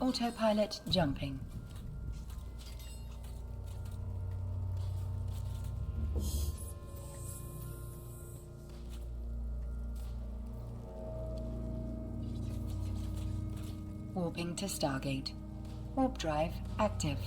Autopilot jumping. Warping to Stargate. Warp drive active.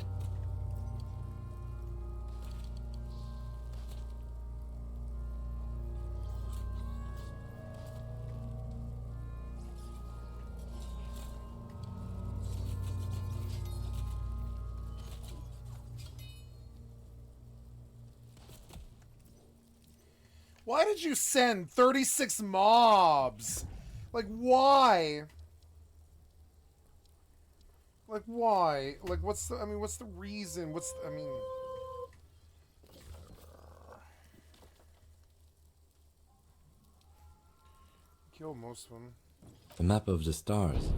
Why did you send 36 mobs? Like, why? Like, why? Like, what's the, I mean, what's the reason? What's, I mean... Kill most of them. The map of the stars.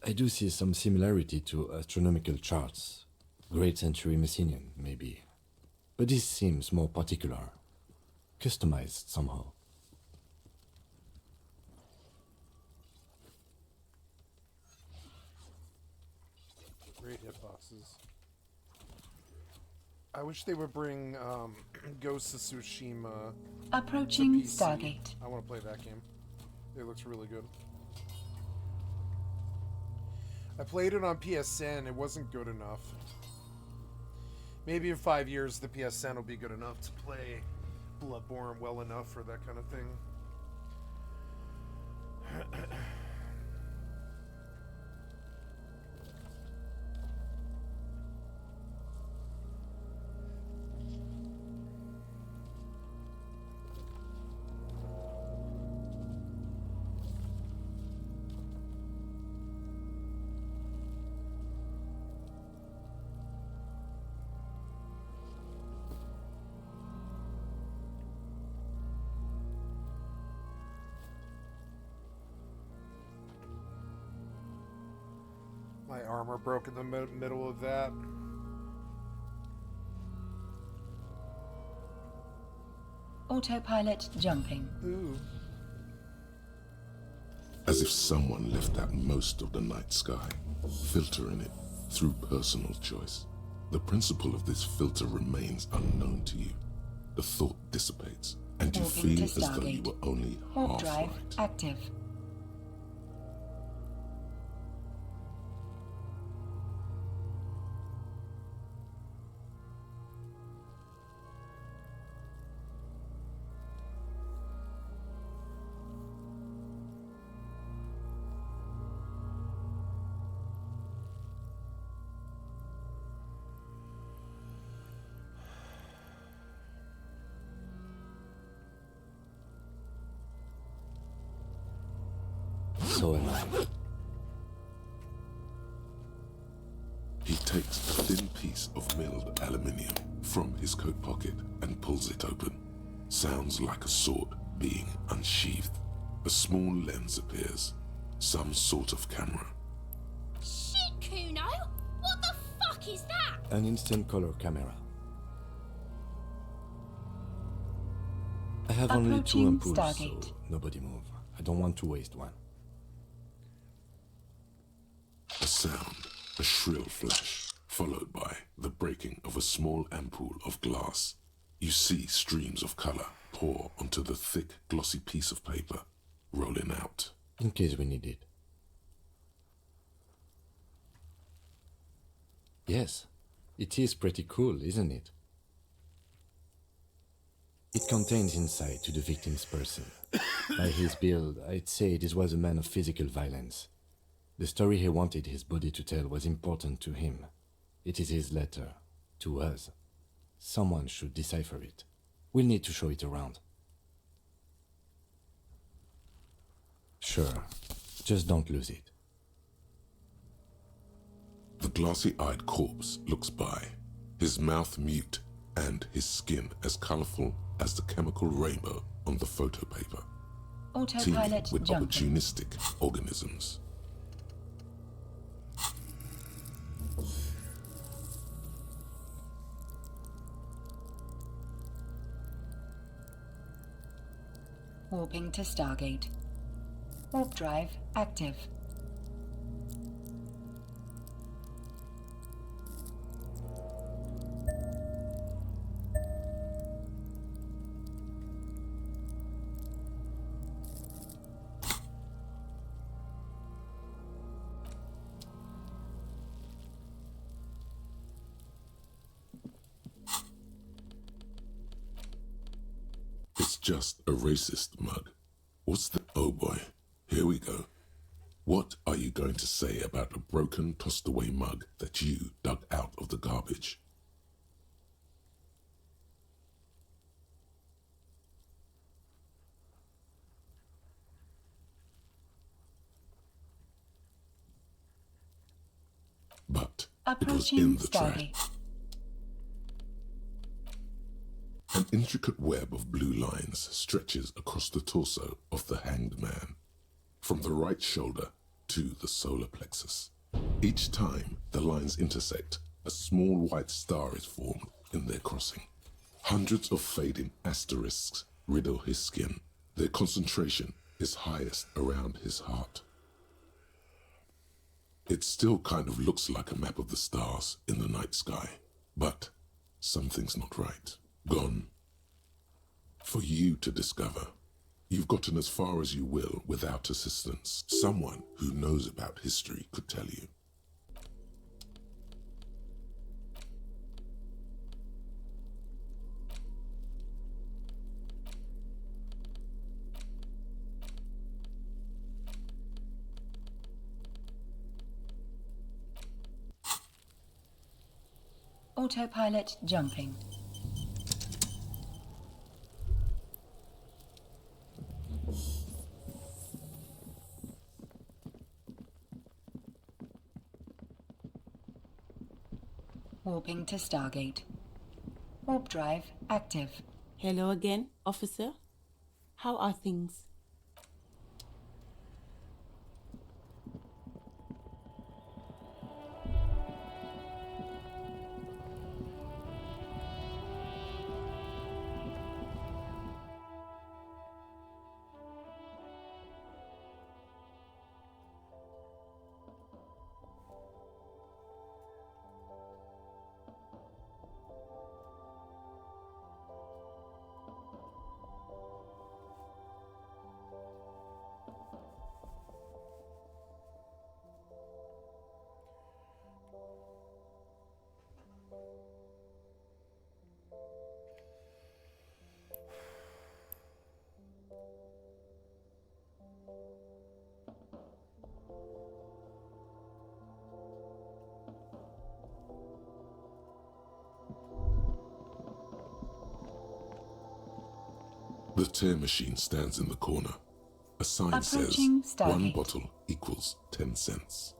I do see some similarity to astronomical charts. Great Century Messinian, maybe. But this seems more particular. Customized somehow. Great hitboxes. I wish they would bring Ghost of Tsushima Approaching to PC. Stargate. I want to play that game. It looks really good. I played it on PSN. It wasn't good enough. Maybe in 5 years the PSN will be good enough to play Bloodborne well enough for that kind of thing. My armor broke in the middle of that. Autopilot jumping. Ooh. As if someone left out most of the night sky, filtering it through personal choice. The principle of this filter remains unknown to you. The thought dissipates, and you Warping feel to as though you Stargate. were only Warp half drive right. active. So am I. He takes a thin piece of milled aluminium from his coat pocket and pulls it open. Sounds like a sword being unsheathed. A small lens appears. Some sort of camera. Shit, Kuno! What the fuck is that? An instant color camera. I have only 2 Approaching ampoules, Stargate. so nobody move. I don't want to waste one. A sound, a shrill flash, followed by the breaking of a small ampoule of glass. You see streams of color pour onto the thick, glossy piece of paper, rolling out. In case we need it. Yes, it is pretty cool, isn't it? It contains insight to the victim's person. By his build, I'd say this was a man of physical violence. The story he wanted his body to tell was important to him. It is his letter, to us. Someone should decipher it. We'll need to show it around. Sure, just don't lose it. The glassy-eyed corpse looks by, his mouth mute and his skin as colorful as the chemical rainbow on the photo paper, teeming Autopilot with jumping. opportunistic organisms. Warping to Stargate. Warp drive active. just a racist mug. What's the... Oh boy, here we go. What are you going to say about a broken, tossed-away mug that you dug out of the garbage? But it was in Approaching the trash. Stargate. An intricate web of blue lines stretches across the torso of the hanged man, from the right shoulder to the solar plexus. Each time the lines intersect, a small white star is formed in their crossing. Hundreds of fading asterisks riddle his skin. Their concentration is highest around his heart. It still kind of looks like a map of the stars in the night sky, but something's not right. Gone. For you to discover. You've gotten as far as you will without assistance. Someone who knows about history could tell you. Autopilot jumping. Warping to Stargate. Warp drive active. Hello again, officer. How are things? The tear machine stands in the corner. A sign Approaching says, Stargate. 1 bottle equals 10 cents.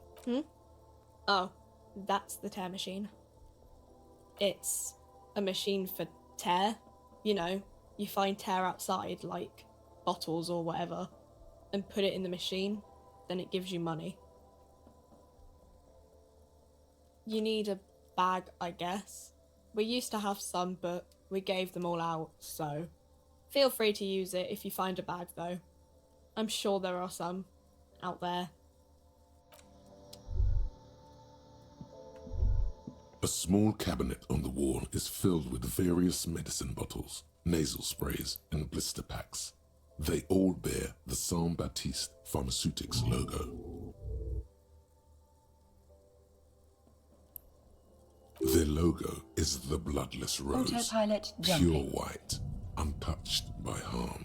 Oh, that's the tear machine. It's a machine for tear. You know, you find tear outside, like bottles or whatever, and put it in the machine, then it gives you money. You need a bag, I guess. We used to have some, but we gave them all out, so feel free to use it if you find a bag, though. I'm sure there are some out there. A small cabinet on the wall is filled with various medicine bottles, nasal sprays, and blister packs. They all bear the Saint Baptiste Pharmaceutics logo. Their logo is the bloodless rose, Autopilot pure jumping. white, untouched by harm.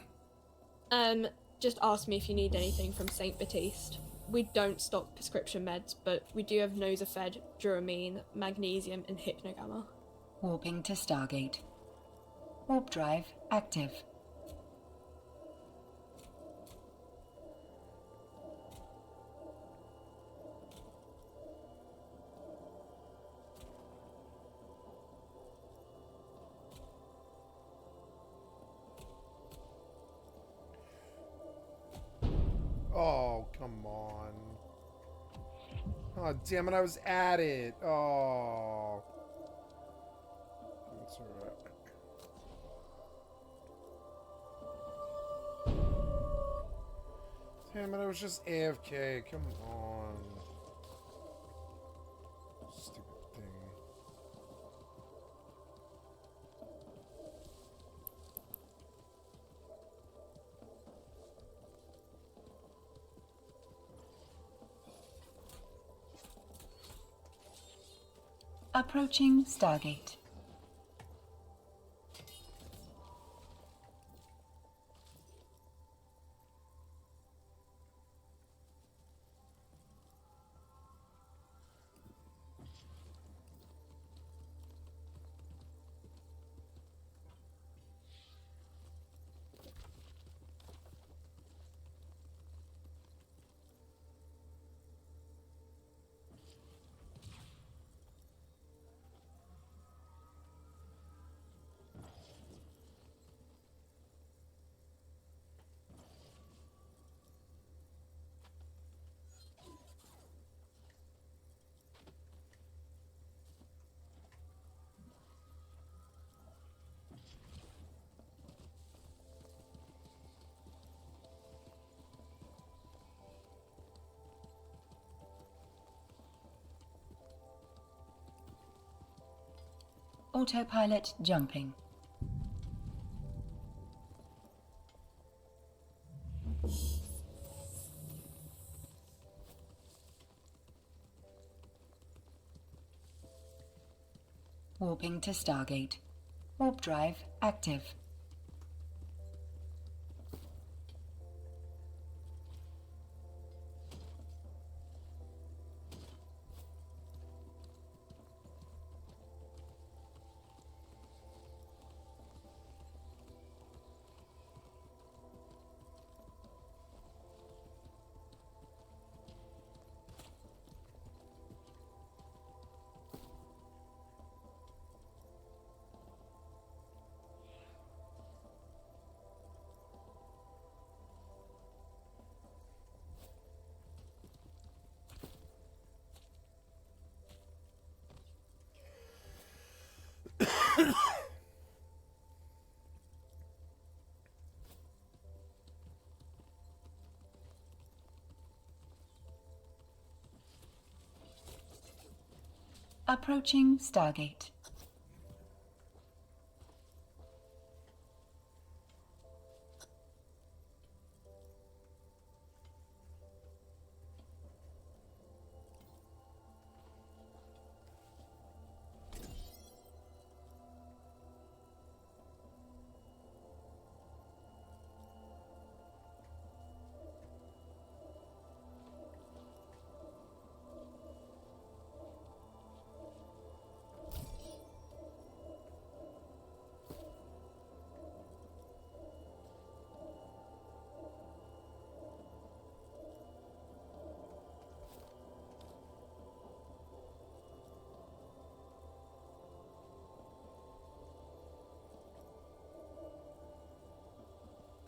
Just ask me if you need anything from Saint Baptiste. We don't stock prescription meds, but we do have Nosafed, Duramine, Magnesium, and Hypnogamma. Warping to Stargate. Warp drive active. Oh, come on. Oh, damn it, I was at it. Oh. That's alright. Damn it, I was just AFK. Come on. Stupid thing. Approaching Stargate. Autopilot jumping. Warping to Stargate. Warp drive active. Approaching Stargate.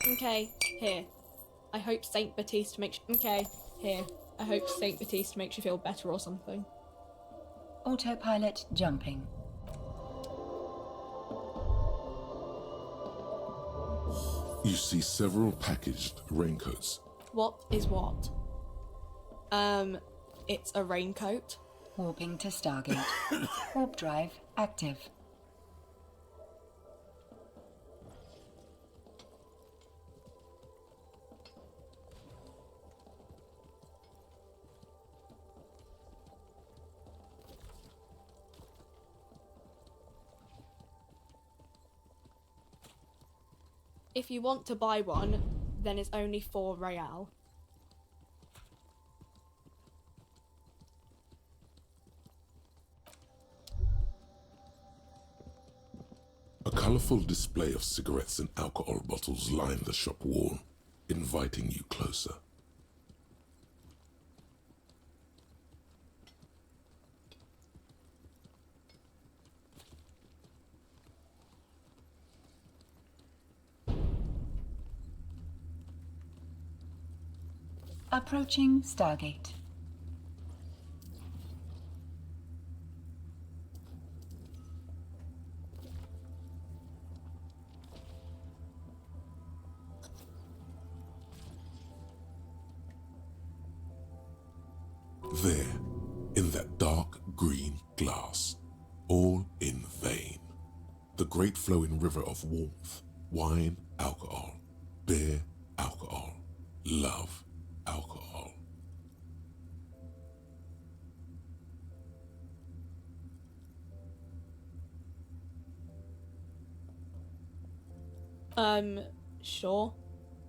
Okay, here. I hope Saint Baptiste makes. Okay, here. I hope Saint Baptiste makes you feel better or something. Autopilot jumping. You see several packaged raincoats. What is what? It's a raincoat. Warping to Stargate. Warp drive active. If you want to buy one, then it's only 4 real. A colourful display of cigarettes and alcohol bottles line the shop wall, inviting you closer. Approaching Stargate. There, in that dark green glass, all in vain. The great flowing river of warmth, wine, alcohol, beer, alcohol, love, alcohol. Sure.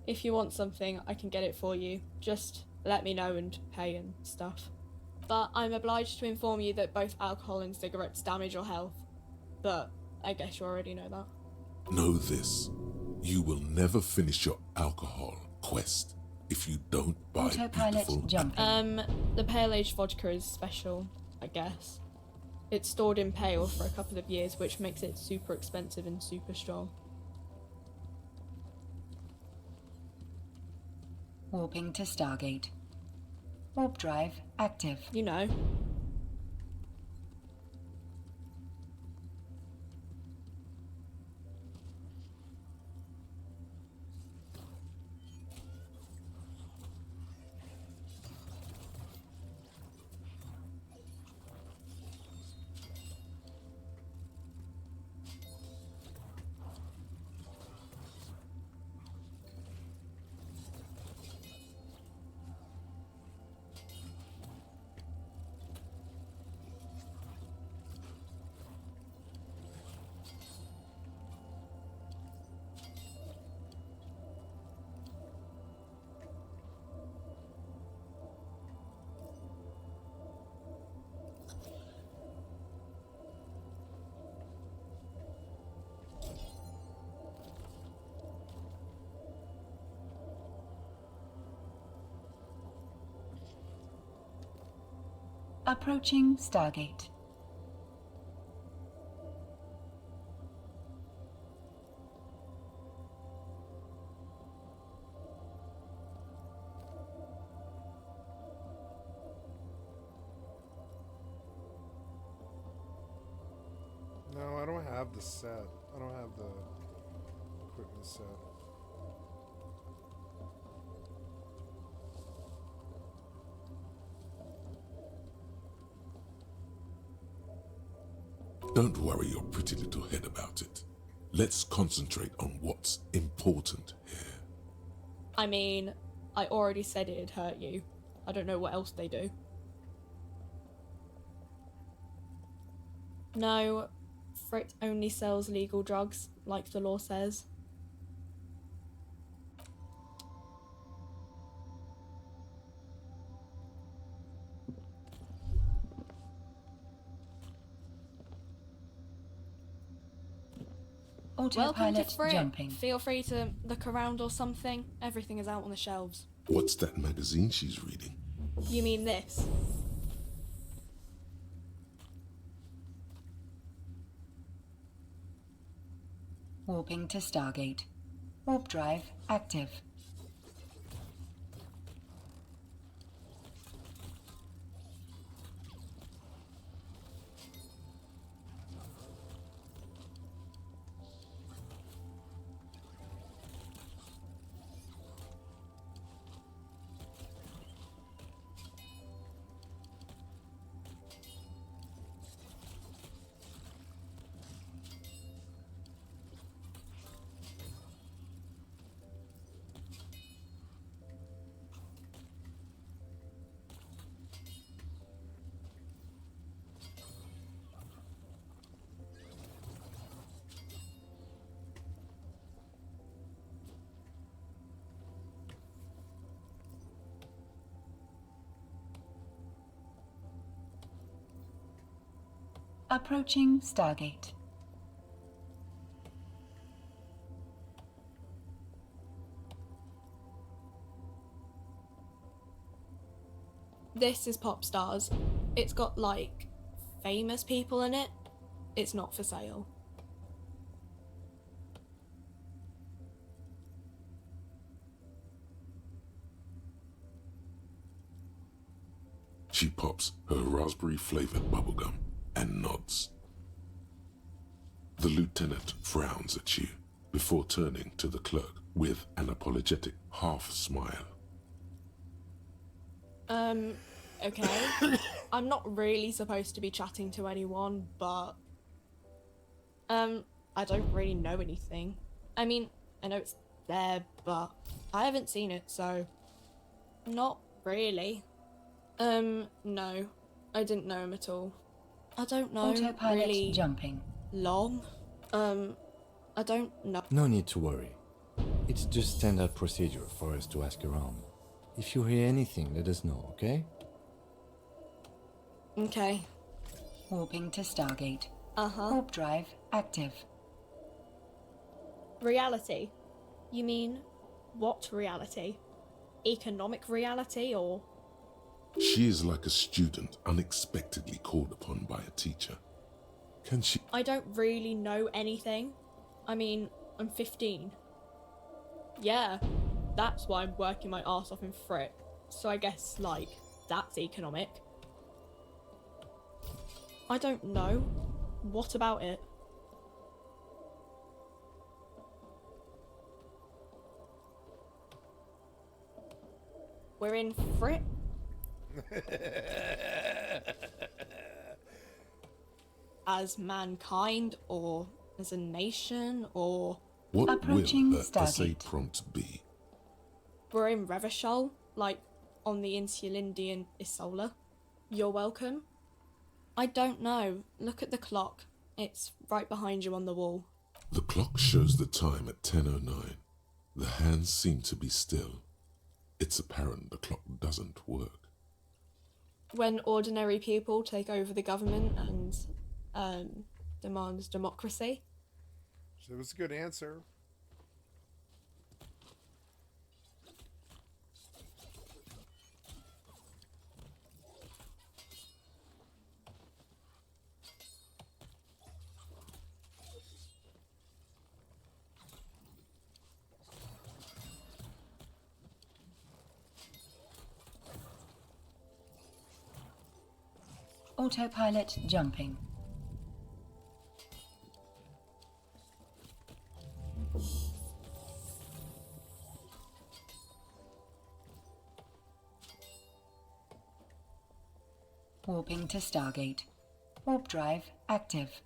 If you want something, I can get it for you. Just let me know and pay and stuff. But I'm obliged to inform you that both alcohol and cigarettes damage your health. But I guess you already know that. Know this, you will never finish your alcohol quest if you don't buy Autopilot beautiful... jumping. The pale age vodka is special, I guess. It's stored in pale for a couple of years, which makes it super expensive and super strong. Warping to Stargate. Warp drive active. You know. Approaching Stargate. No, I don't have the set. I don't have the equipment set. Don't worry your pretty little head about it. Let's concentrate on what's important here. I mean, I already said it'd hurt you. I don't know what else they do. No, Frit only sells legal drugs, like the law says. Welcome to Autopilot Frit. jumping. Feel free to look around or something. Everything is out on the shelves. What's that magazine she's reading? You mean this? Warping to Stargate. Warp drive active. Approaching Stargate. This is Pop Stars. It's got, like, famous people in it. It's not for sale. She pops her raspberry-flavored bubblegum and nods. The lieutenant frowns at you before turning to the clerk with an apologetic half-smile. Okay. I'm not really supposed to be chatting to anyone, but... I don't really know anything. I mean, I know it's there, but I haven't seen it, so... Not really. No. I didn't know him at all. I don't know Autopilot really jumping. long. I don't know. No need to worry. It's just standard procedure for us to ask around. If you hear anything, let us know, okay? Okay. Warping to Stargate. Uh-huh. Warp drive active. Reality? You mean, what reality? Economic reality, or...? She is like a student unexpectedly called upon by a teacher. Can she... I don't really know anything. I mean, I'm 15. Yeah, that's why I'm working my arse off in Frick. So I guess, like, that's economic. I don't know. What about it? We're in Frick? As mankind, or as a nation, or... What Approaching will her essay Stargate. prompt be? We're in Revachol, like on the Insulindian Isola. You're welcome. I don't know. Look at the clock. It's right behind you on the wall. The clock shows the time at 10:09. The hands seem to be still. It's apparent the clock doesn't work. When ordinary people take over the government and demand democracy. It was a good answer. Autopilot jumping. Warping to Stargate. Warp drive active.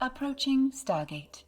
Approaching Stargate.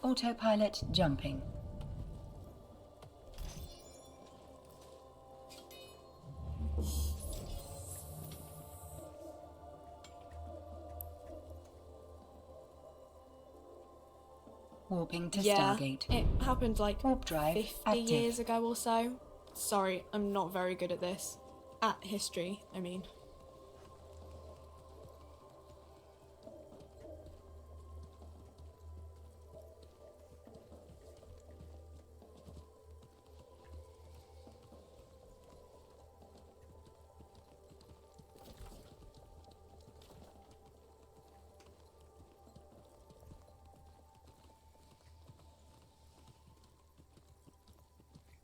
Autopilot jumping. Warping to Stargate. It happened like Warp drive 50 active. years ago or so. Sorry, I'm not very good at this. At history, I mean.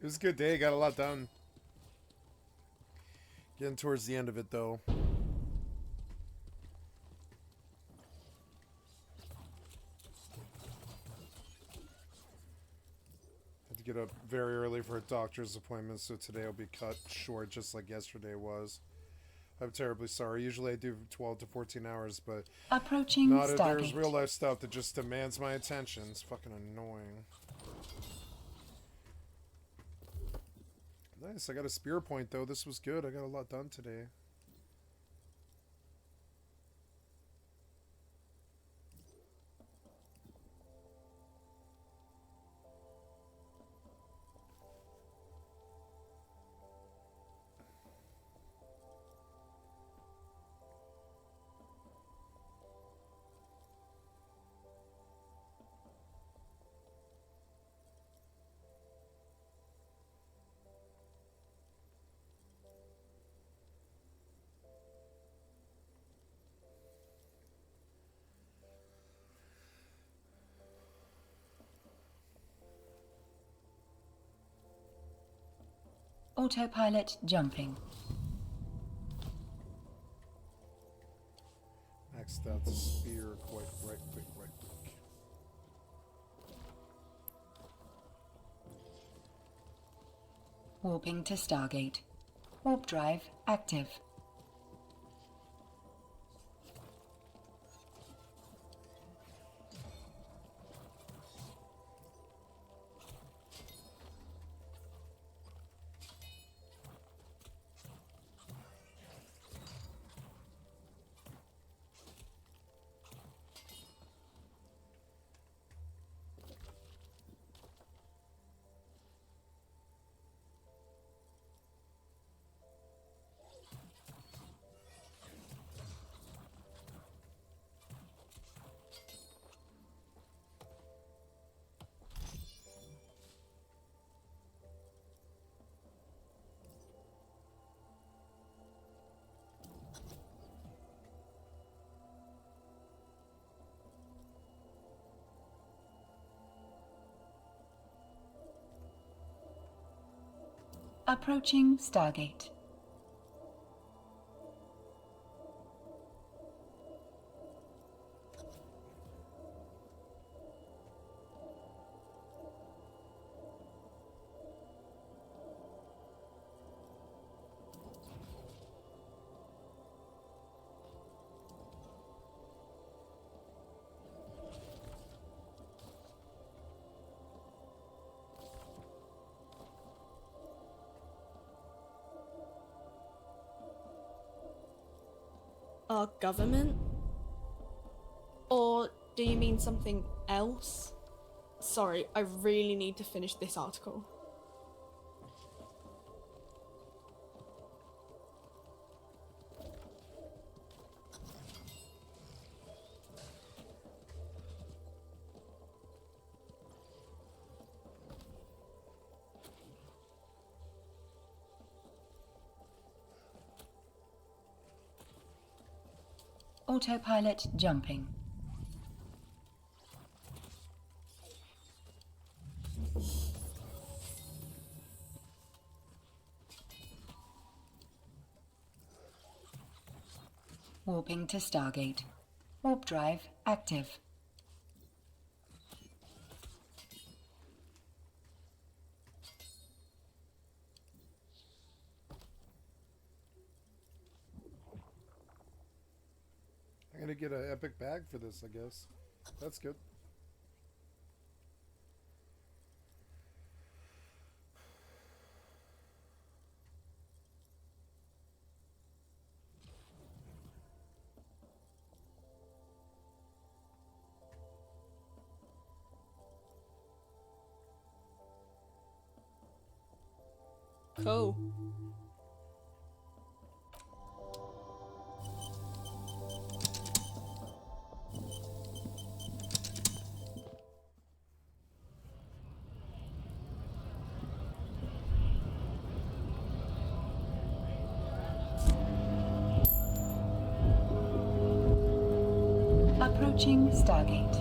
It was a good day, got a lot done. Getting towards the end of it, though. Had to get up very early for a doctor's appointment, so today will be cut short, just like yesterday was. I'm terribly sorry. Usually I do 12 to 14 hours, but Approaching not if Stargate. there's real life stuff that just demands my attention. It's fucking annoying. Nice, I got a spear point though. This was good. I got a lot done today. Autopilot jumping. Maxed out the spear quite right quick. Warping to Stargate. Warp drive active. Approaching Stargate. Our government? Or do you mean something else? Sorry, I really need to finish this article. Autopilot jumping. Warping to Stargate. Warp drive active. I'm gonna get an epic bag for this, I guess. That's good. Cool. Approaching Stargate.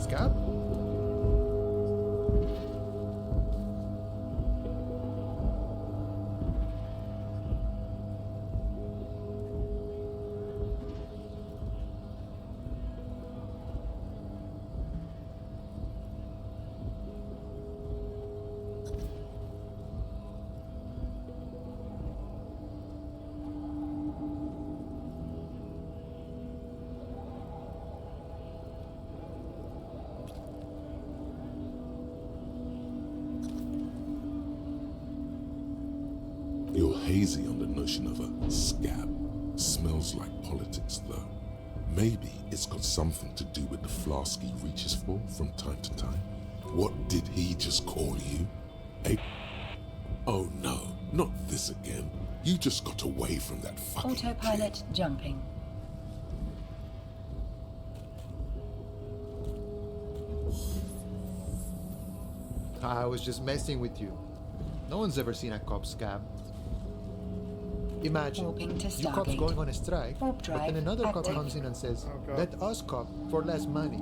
Scab? You're hazy on the notion of a scab. Smells like politics, though. Maybe it's got something to do with the flask he reaches for from time to time. What did he just call you? Oh no, not this again. You just got away from that fucking Autopilot kid. jumping. I was just messing with you. No one's ever seen a cop scab. Imagine, Warping to you cops Stargate. going on a strike, Warp but drive then another cop active. comes in and says, Oh, God. let us cop for less money.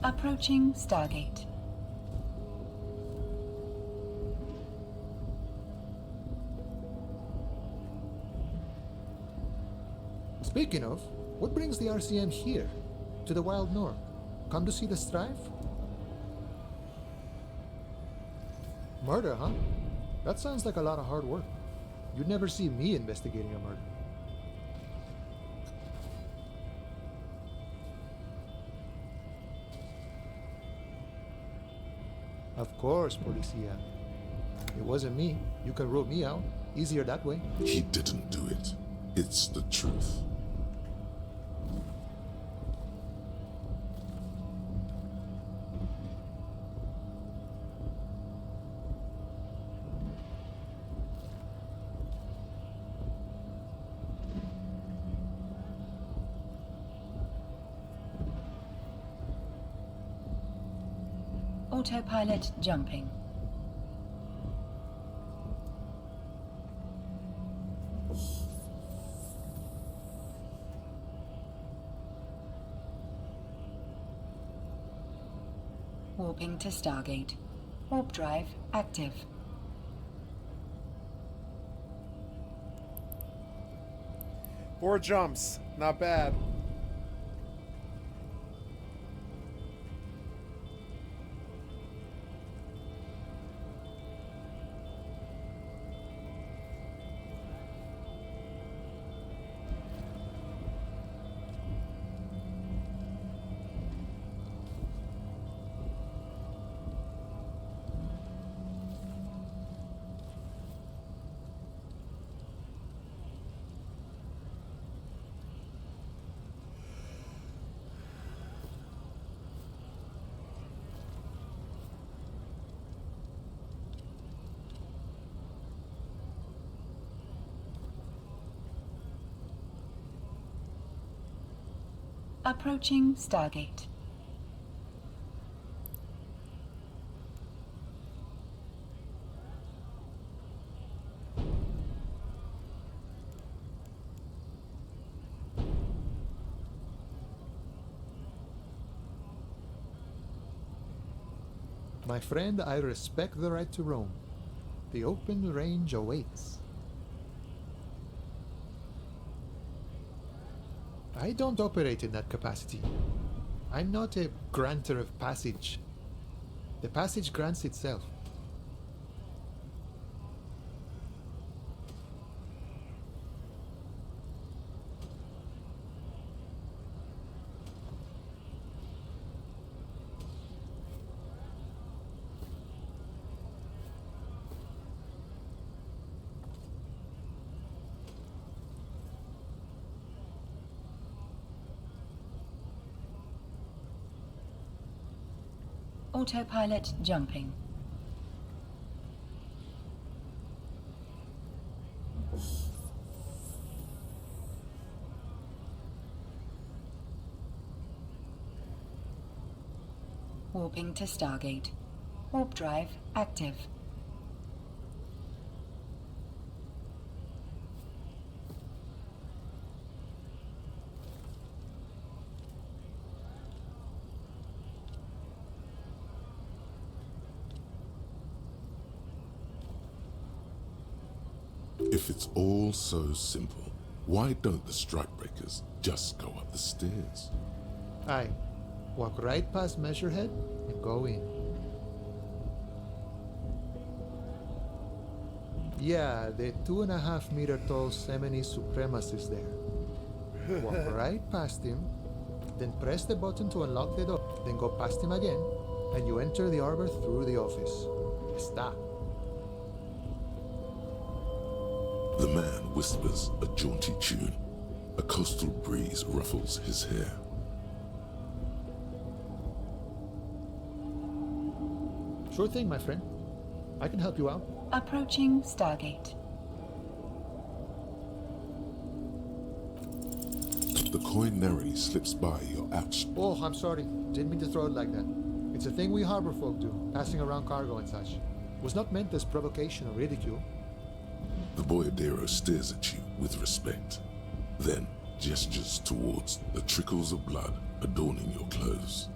Approaching Stargate. Speaking of, what brings the RCM here? To the Wild North? Come to see the strife? Murder, huh? That sounds like a lot of hard work. You'd never see me investigating a murder. Of course, Policia. It wasn't me. You can rule me out. Easier that way. He didn't do it. It's the truth. Autopilot jumping. Warping to Stargate. Warp drive active. Four jumps. Not bad. Approaching Stargate. My friend, I respect the right to roam. The open range awaits. I don't operate in that capacity. I'm not a granter of passage. The passage grants itself. Autopilot jumping. Warping to Stargate. Warp drive active. If it's all so simple, why don't the strikebreakers just go up the stairs? Aye. Walk right past Measurehead and go in. Yeah, the 2.5 meter tall Semini supremacist there. Walk right past him, then press the button to unlock the door, then go past him again, and you enter the arbor through the office. Está. The man whispers a jaunty tune. A coastal breeze ruffles his hair. Sure thing, my friend. I can help you out. Approaching Stargate. The coin narrowly slips by your ouch. Oh, I'm sorry. Didn't mean to throw it like that. It's a thing we harbor folk do, passing around cargo and such. Was not meant as provocation or ridicule. The boyardero stares at you with respect, then gestures towards the trickles of blood adorning your clothes.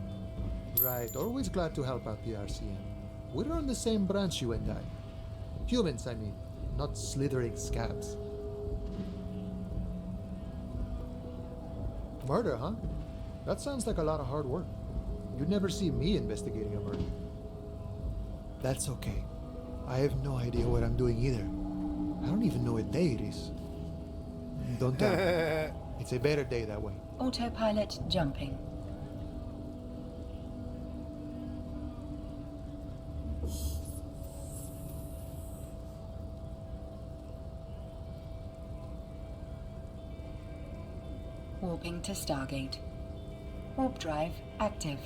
Right, always glad to help out the RCM. We're on the same branch, you and I. Humans, I mean, not slithering scabs. Murder, huh? That sounds like a lot of hard work. You'd never see me investigating a murder. That's okay. I have no idea what I'm doing either. I don't even know what day it is. Don't tell me. It's a better day that way. Autopilot jumping. Warping to Stargate. Warp drive active.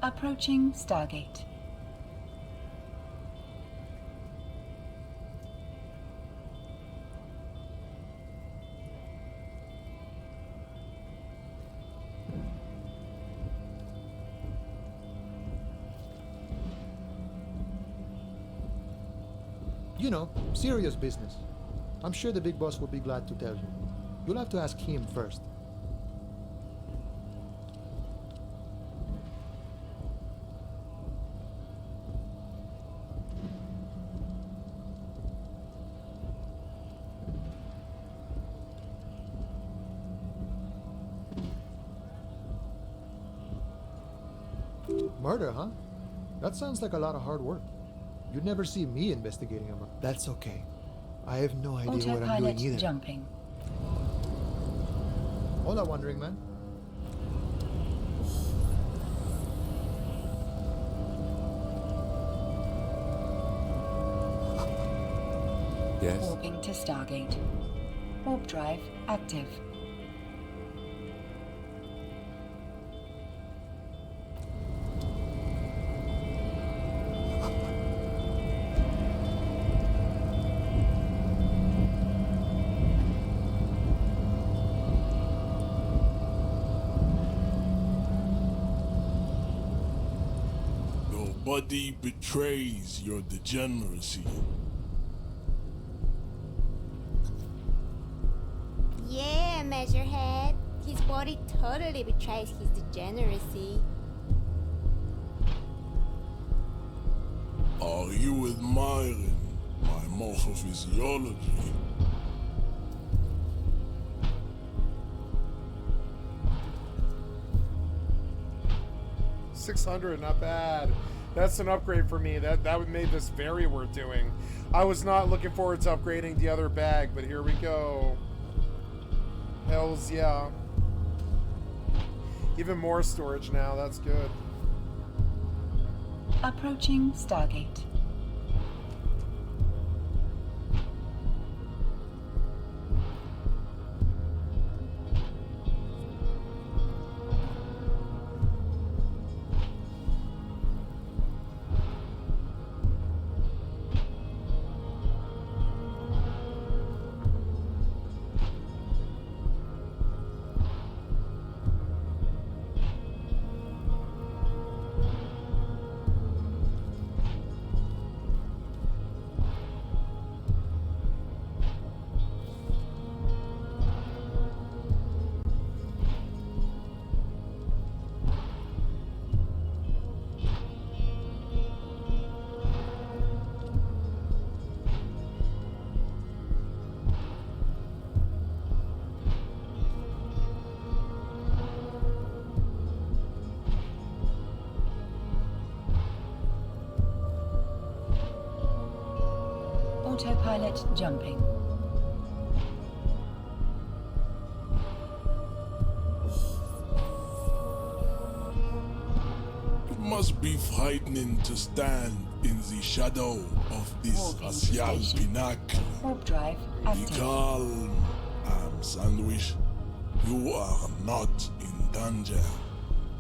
Approaching Stargate. You know, serious business. I'm sure the big boss will be glad to tell you. You'll have to ask him first. Murder, huh? That sounds like a lot of hard work. You'd never see me investigating a murder. That's okay. I have no idea what I'm doing Autopilot either. jumping. Hola, Wandering Man. Yes? Warping to Stargate. Warp drive active. Your body betrays your degeneracy. Yeah, Measurehead. His body totally betrays his degeneracy. Are you admiring my morphophysiology? 600, not bad. That's an upgrade for me. That would made this very worth doing. I was not looking forward to upgrading the other bag, but here we go. Hells yeah. Even more storage now, that's good. Approaching Stargate. Autopilot jumping. It must be frightening to stand in the shadow of this Warping racial station. pinnacle. Warp drive Be active. calm, Sandwich. You are not in danger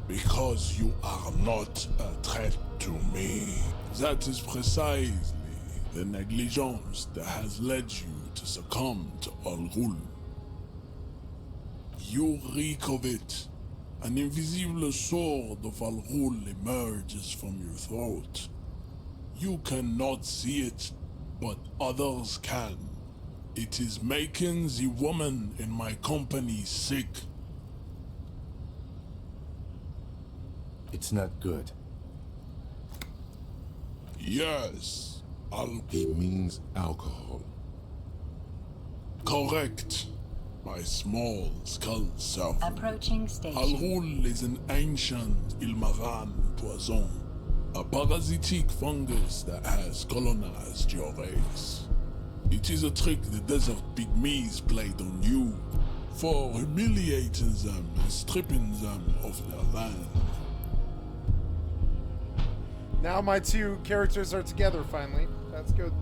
because you are not a threat to me. That is precisely the negligence that has led you to succumb to Al Ghul. You reek of it. An invisible sword of Al Ghul emerges from your throat. You cannot see it, but others can. It is making the woman in my company sick. It's not good. Yes, He means alcohol. correct. My small skull self. Approaching station. Alrul is an ancient Ilmaran poison, a parasitic fungus that has colonized your race. It is a trick the desert pygmies played on you for humiliating them and stripping them of their land. Now my two characters are together finally. That's good.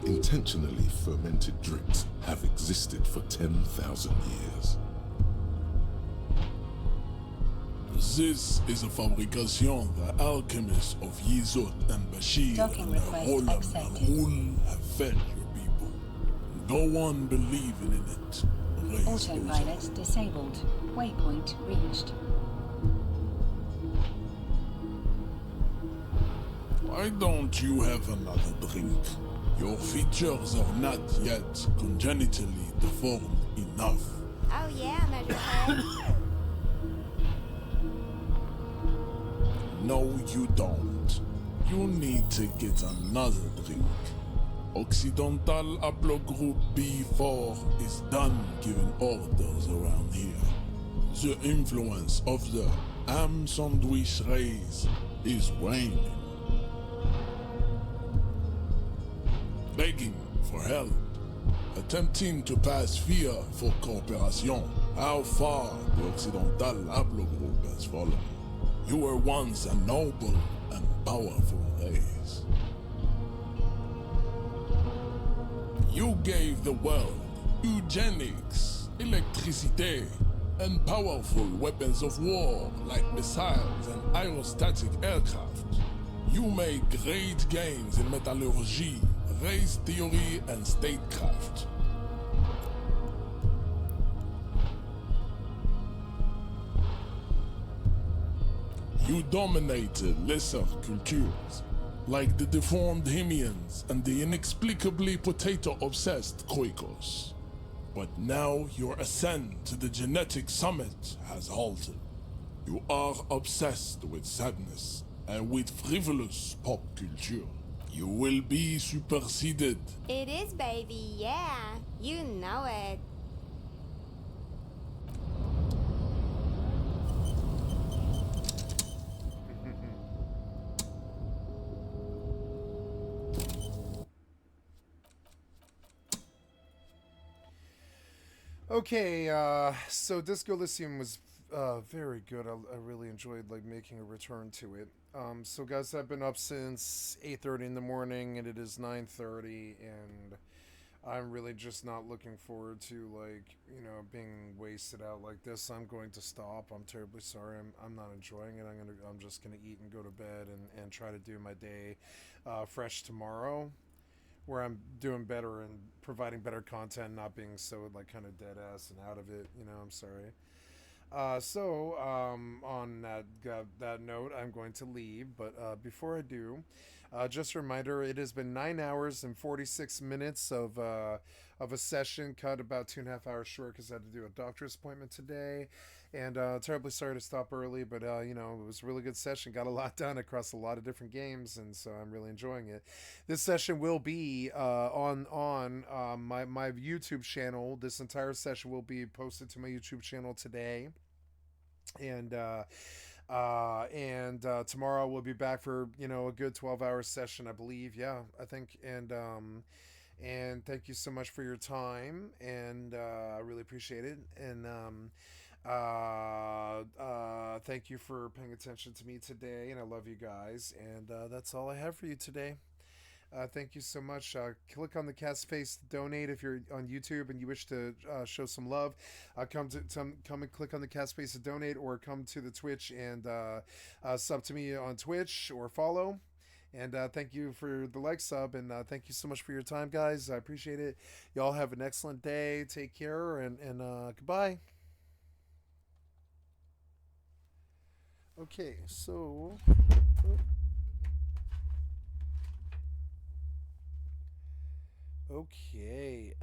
Intentionally fermented drinks have existed for 10,000 years. This is a fabrication the alchemists of Yizot and Bashir Docking and request Rolam and accepted. Rul have fed your people. Go on believing in it. Raise those Autopilot disabled. Waypoint reached. Why don't you have another drink? Your features are not yet congenitally deformed enough. Oh yeah, Measurehead. No, you don't. You need to get another drink. Occidental Haplogroup B4 is done giving orders around here. The influence of the ham sandwich race is waning. Begging for help. Attempting to pass fear for cooperation. How far the Occidental Haplogroup has fallen. You were once a noble and powerful race. You gave the world eugenics, electricity, and powerful weapons of war like missiles and aerostatic aircraft. You made great gains in metallurgy, race theory, and statecraft. You dominated lesser cultures, like the deformed Hemians and the inexplicably potato-obsessed Khoikos. But now your ascent to the genetic summit has halted. You are obsessed with sadness and with frivolous pop culture. You will be superseded. It is, baby, yeah. You know it. Okay, so Disco Elysium was very good. I really enjoyed like making a return to it. So guys, I've been up since 8:30 in the morning, and it is 9:30, and I'm really just not looking forward to like being wasted out like this. I'm going to stop. I'm terribly sorry. I'm not enjoying it. I'm just gonna eat and go to bed and try to do my day fresh tomorrow, where I'm doing better and providing better content, not being so like kind of dead ass and out of it. I'm sorry. On that note, I'm going to leave. But before I do, just a reminder: it has been 9 hours and 46 minutes of a session, cut about 2.5 hours short because I had to do a doctor's appointment today. And terribly sorry to stop early, but it was a really good session. Got a lot done across a lot of different games, and so I'm really enjoying it. This session will be on my YouTube channel. This entire session will be posted to my YouTube channel today, and tomorrow we'll be back for a good 12-hour session, I believe. Yeah, I think. And thank you so much for your time, and I really appreciate it. And thank you for paying attention to me today, and I love you guys. And that's all I have for you today. Thank you so much. Click on the cat's face to donate if you're on YouTube and you wish to show some love. Come and click on the cat's face to donate, or come to the Twitch and sub to me on Twitch or follow. And thank you for the like, sub, and thank you so much for your time, guys. I appreciate it. Y'all have an excellent day. Take care, and goodbye. Okay, so... Okay,